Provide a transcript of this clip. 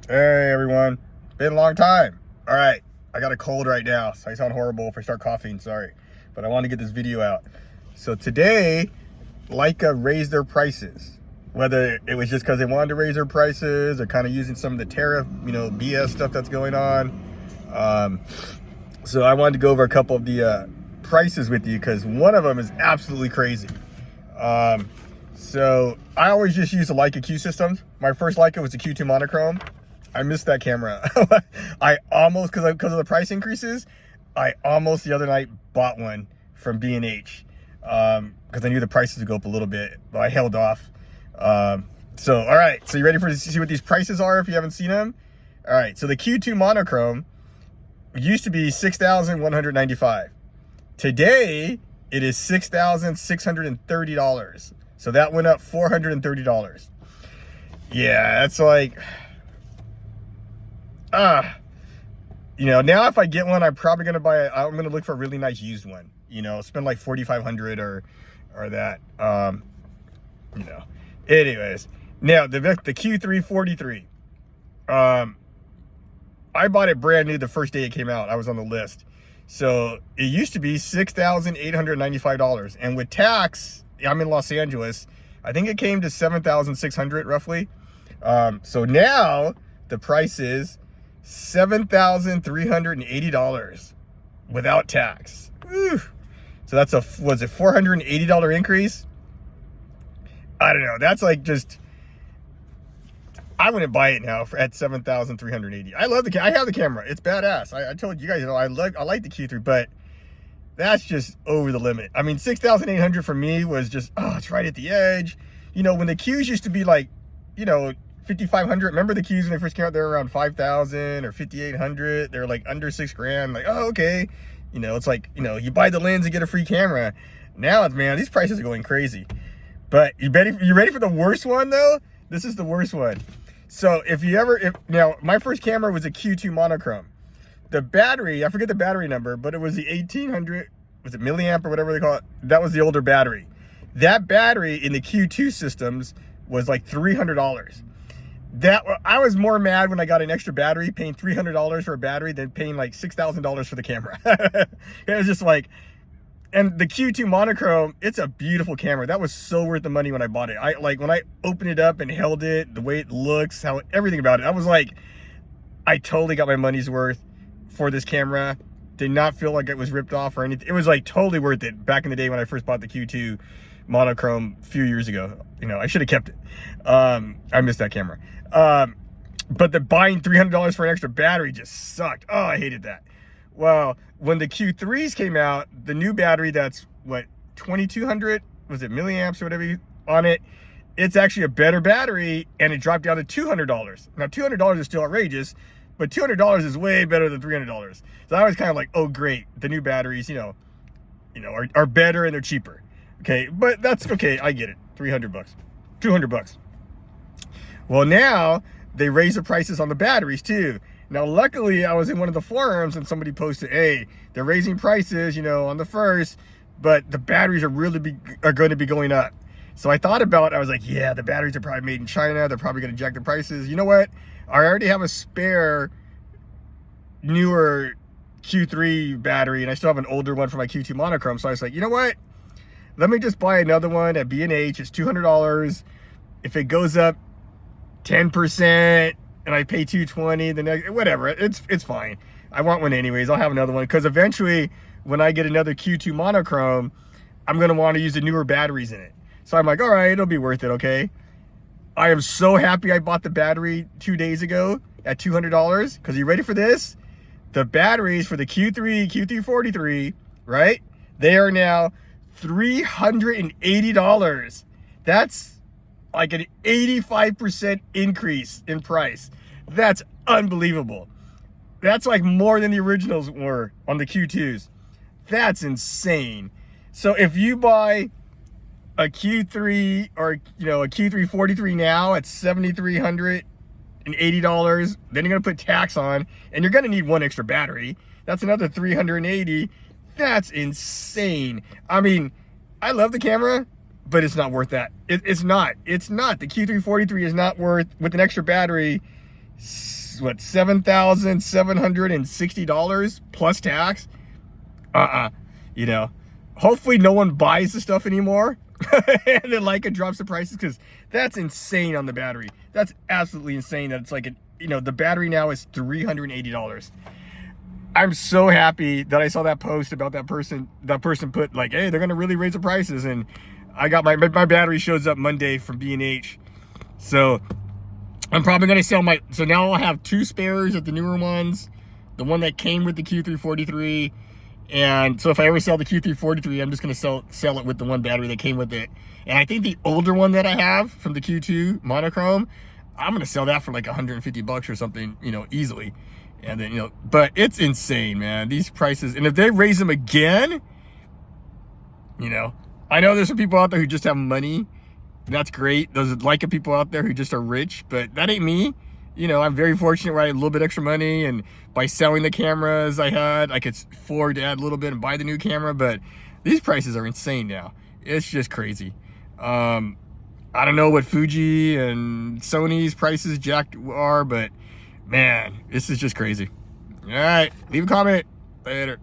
Hey everyone, been a long time. All right, I got a cold right now, so I sound horrible if I start coughing, sorry. But I want to get this video out. So today, Leica raised their prices. Whether it was just because they wanted to raise their prices or kind of using some of the tariff, BS stuff that's going on. So I wanted to go over a couple of the prices with you because one of them is absolutely crazy. So I always just use the Leica Q systems. My first Leica was the Q2 monochrome. I missed that camera. I almost, because of the price increases, I almost the other night bought one from B&H because I knew the prices would go up a little bit, but I held off. So, all right. So you ready to see what these prices are if you haven't seen them? All right. So the Q2 monochrome used to be $6,195. Today, it is $6,630. So that went up $430. Yeah, that's like... now if I get one, I'm probably gonna I'm gonna look for a really nice used one, spend like $4,500 or that. Anyways, now the Q343, I bought it brand new the first day it came out. I was on the list. So it used to be $6,895, and with tax, I'm in Los Angeles, I think it came to $7,600 roughly. So now the price is $7,380 without tax. Whew. So that's was it $480 increase? I don't know. That's like I wouldn't buy it now at $7,380. I love I have the camera. It's badass. I told you guys, I like the Q3, but that's just over the limit. I mean, 6,800 for me was just, it's right at the edge. When the Qs used to be like, 5,500. Remember the Qs when they first came out? They were around 5,000 or 5,800. They're like under $6,000. Like, oh, okay. It's like, you buy the lens and get a free camera. Now it's, man, these prices are going crazy. But you ready for the worst one though? This is the worst one. So now my first camera was a Q2 monochrome. The battery, I forget the battery number, but it was the 1800, was it milliamp or whatever they call it? That was the older battery. That battery in the Q2 systems was like $300. I was more mad when I got an extra battery, paying $300 for a battery than paying like $6,000 for the camera. It was just like, and the Q2 monochrome, it's a beautiful camera. That was so worth the money when I bought it. When I opened it up and held it, the way it looks, everything about it, I was like, I totally got my money's worth for this camera. Did not feel like it was ripped off or anything. It was like totally worth it back in the day when I first bought the Q2 monochrome a few years ago. I should have kept it. I missed that camera. But the buying $300 for an extra battery just sucked. Oh, I hated that. Well, when the Q3s came out, the new battery that's what, 2,200, was it milliamps or whatever on it, it's actually a better battery, and it dropped down to $200. Now $200 is still outrageous, but $200 is way better than $300. So I was kind of like, oh great, the new batteries, are better and they're cheaper. Okay, but that's okay, I get it. $300, $200. Well, now they raise the prices on the batteries too. Now, luckily, I was in one of the forums and somebody posted, hey, they're raising prices, on the first, but the batteries are going to be going up. So I thought about it. I was like, yeah, the batteries are probably made in China. They're probably going to jack the prices. You know what? I already have a spare newer Q3 battery, and I still have an older one for my Q2 monochrome. So I was like, you know what? Let me just buy another one at B&H. It's $200. If it goes up 10%, and I pay $220 the next, whatever, it's fine. I want one anyways. I'll have another one because eventually when I get another Q2 monochrome, I'm going to want to use the newer batteries in it. So I'm like, all right, it'll be worth it. Okay. I am so happy I bought the battery 2 days ago at $200 because you ready for this? The batteries for the Q3 Q343, right? They are now $380. That's like an 85% increase in price. That's unbelievable. That's like more than the originals were on the Q2s. That's insane. So if you buy a Q3 or a Q343 now at $7,380, then you're gonna put tax on, and you're gonna need one extra battery. That's another $380. That's insane. I mean, I love the camera, but it's not worth that. It's not. The Q343 is not worth, with an extra battery, what, $7,760 plus tax. You know, hopefully no one buys the stuff anymore. And then Leica drops the prices, because that's insane on the battery. That's absolutely insane that it's like, you know, the battery now is $380. I'm so happy that I saw that post about that person. That person put like, hey, they're gonna really raise the prices, and I got my battery shows up Monday from B&H. So I'm probably gonna sell my, so now I'll have 2 spares of the newer ones, the one that came with the Q343. And so if I ever sell the Q343, I'm just gonna sell it with the one battery that came with it. And I think the older one that I have from the Q2 monochrome, I'm gonna sell that for like 150 bucks or something, you know, easily. And then, you know, but it's insane, man, these prices. And if they raise them again, you know, I know there's some people out there who just have money. That's great. There's Leica people out there who just are rich, but that ain't me. You know, I'm very fortunate where I had a little bit extra money, and by selling the cameras I had, I could afford to add a little bit and buy the new camera. But these prices are insane now. It's just crazy. I don't know what Fuji and Sony's prices jacked are, but man, this is just crazy. All right, leave a comment. Later.